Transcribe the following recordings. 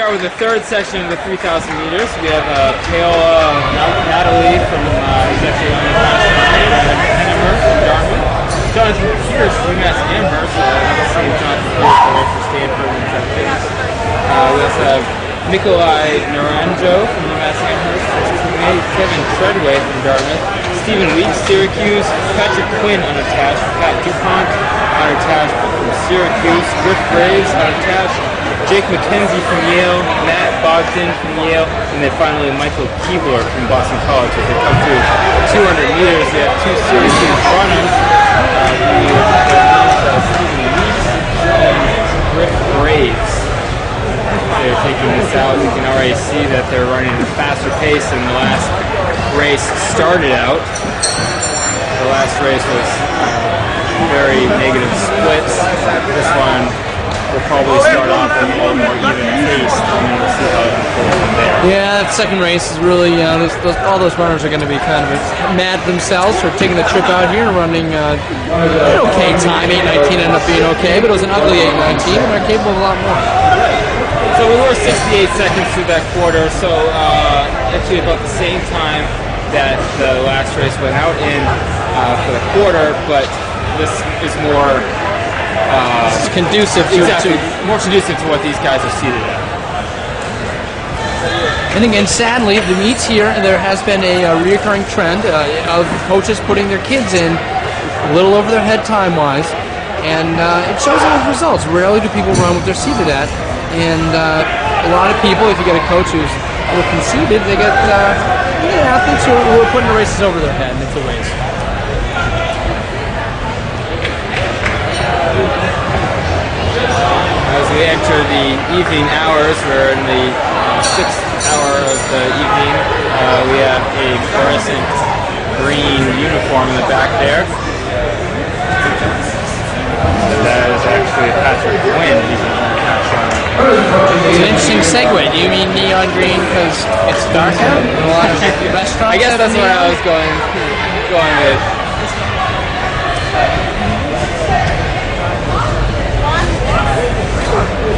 start with the third section of the 3,000 meters. We have Paolo Natali from actually on the fast line, Amherst from Dartmouth. Jonathan Pierce from UMass Amherst, obviously Jonathan Pierce for Stanford and Texas. We also have Nikolai Naranjo from UMass Amherst, Kevin Treadway from Dartmouth, Stephen Weeks, Syracuse, Patrick Quinn unattached, Pat DuPont unattached from Syracuse, Griff Graves unattached, Jake McKenzie from Yale, Matt Bogdan from Yale, and then finally Michael Keebler from Boston College. As they come through 200 meters, they have two Syracuse runners, Stephen Weeks and Griff Graves. They're taking this out. You can already see that they're running at a faster pace than the last race started out. The last race was very negative splits. This one will probably start off at a little more even pace, and then we'll see how it unfolds from there. Yeah, that second race is really, all those runners are going to be kind of mad themselves for taking the trip out here and running an okay time. 8:19 ended up being okay, but it was an ugly 8:19, and they're capable of a lot more. So we were 68 seconds through that quarter, so actually about the same time that the last race went out in for the quarter, but this is more conducive more conducive to what these guys are seated at. And again, sadly, the meets here, there has been a recurring trend of coaches putting their kids in a little over their head time-wise, and it shows in the results. Rarely do people run what they're seated at. And a lot of people, if you get a coach who's a little conceited, they get athletes who are putting the races over their head, and it's a waste. As we enter the evening hours, we're in the 6th hour of the evening. We have a fluorescent green uniform in the back there. That is actually Patrick Quinn. He's an unattached runner. It's an interesting segue. Do you mean neon green because it's dark out? A lot of restaurants. I guess that's what I was going with.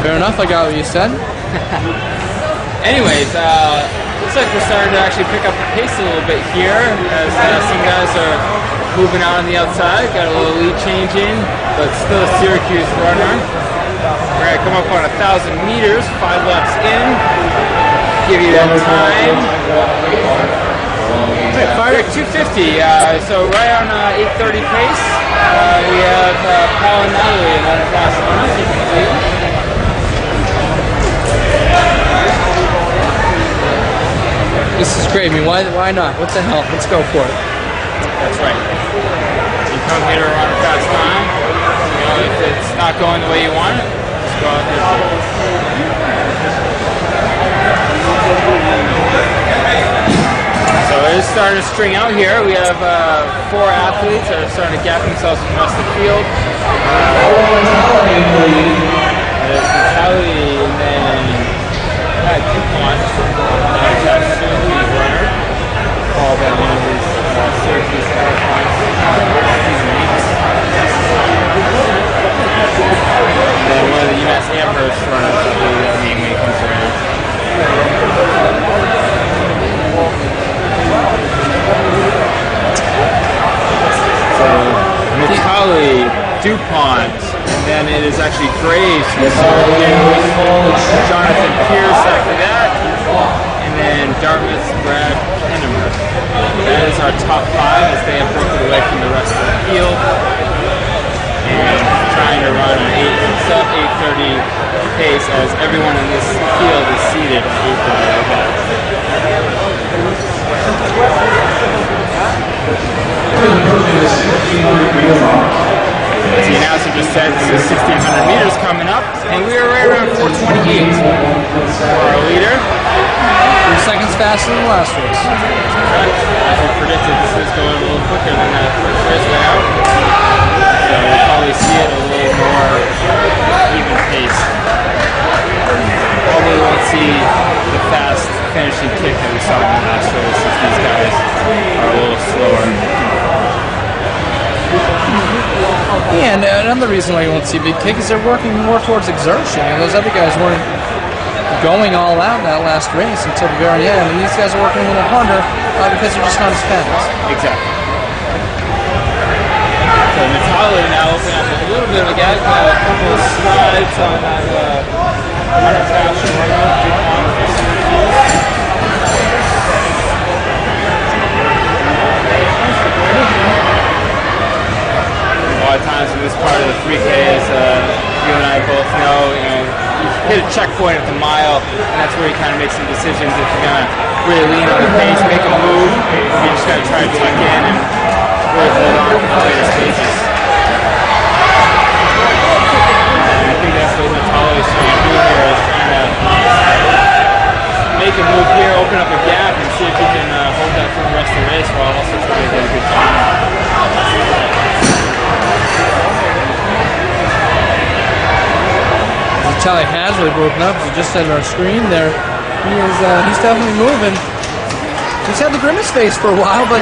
Fair enough. I got what you said. Anyways, looks like we're starting to actually pick up the pace a little bit here as some guys are moving out on the outside. Got a little lead change in, but still a Syracuse runner. We're going to come up on 1,000 meters, 5 laps in. Give you that time. Fire 250, so right on 8:30 pace. We have Paolo and Natali in that fast runner, as you can see. This is great. I mean, why not? What the hell? Let's go for it. That's right. You come here to run a fast time. You know, if it's not going the way you want it, just go out there. So it's starting to string out here. We have 4 athletes that are starting to gap themselves from the rest of the field. There's Natali, and then Pat DuPont, unattached Syracuse runner. Paul by one of his Syracuse marathons. And then one of the UMass Amherst runners will be the name when he comes around. So Natali, DuPont, and then it is actually Graves from Syracuse, Jonathan Pierce after that, and then Dartmouth's Brad Hennemer. That is our top 5 as they have broken away from the rest of the field and trying to run an sub 8:30 pace as everyone in this field is seated at 8:30. As the announcer just said, this is 1,600 meters coming up, and we are right around 4:28 for our leader. 3 seconds faster than the last race. Right. As we predicted, this is going a little quicker than that first race went out. So we'll probably see it a little more even pace. Probably won't see the fast finishing kick that we saw in the last race, since these guys are a little slower. And another reason why you won't see a big kick is they're working more towards exertion, and those other guys weren't going all out in that last race until the very end, and these guys are working a little harder because they're just not as fast. Exactly. So Natali now opening up a little bit of a gap, a couple of strides on that unattached runner. A lot of times in this part of the 3Ks, you and I both know, you hit a checkpoint at the mile, and that's where you kind of make some decisions if you're going to really lean on the pace, make a move, or you just got to try to tuck in and really hold on for the later stages. And I think that's what Natali is trying to do here, is trying to make a move here, open up a gap, and see if he can hold that for the rest of the race while also trying to get a good time. Natali has really broken up, as you just said on our screen there. He's definitely moving. He's had the grimace face for a while, but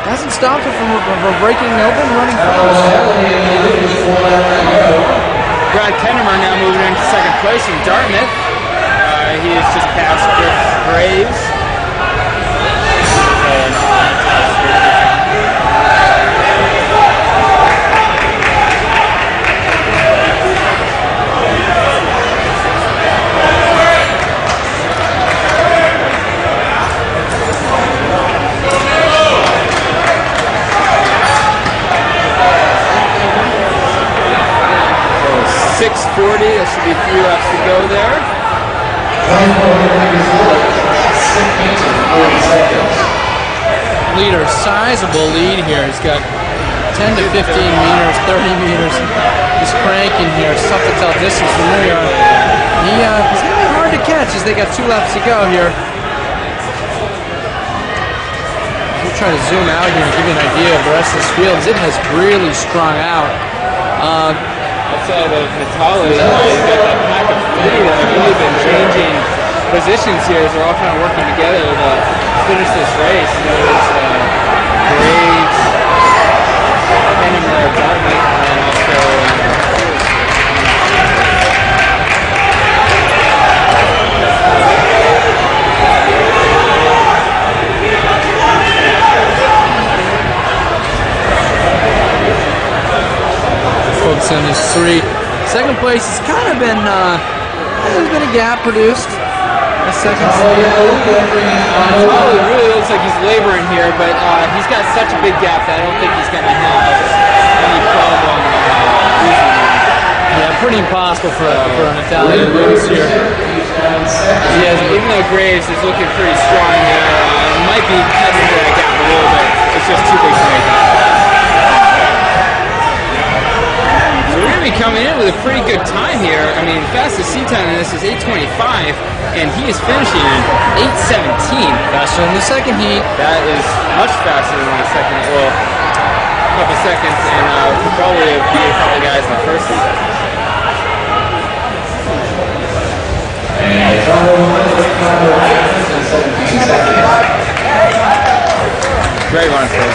hasn't stopped him from breaking open and running fast. Brad Kennemer now moving into second place from Dartmouth. He is just past Chris Graves. There should be 3 laps to go there. Leader, sizable lead here. He's got 10 to 15 meters, 30 meters. He's cranking here. It's tough to tell distance from where you are. He's going to be hard to catch as they got 2 laps to go here. We'll try to zoom out here and give you an idea of the rest of this field. It has really strung out. Outside of Natali, you've got that pack of 3 that have really been changing positions here as they're all kind of working together to finish this race. There's Graves, Kennemer, Dartmouth, and also focus on these 3. Second place has kind of been, there's been a gap produced. A second place. Paolo really looks like he's laboring here, but he's got such a big gap that I don't think he's going to have any problem losing. Yeah, pretty impossible for Natali to lose here. Yeah, even though Graves is looking pretty strong there, might be cutting into that gap a little bit. It's just too big to make up. So we're going to be coming in with a pretty good time here. I mean, fastest seat time in this is 8:25, and he is finishing in 8:17. Faster than the second heat. That is much faster than the second. Well, a couple seconds, and probably beat a couple guys in the first heat. Great run for him.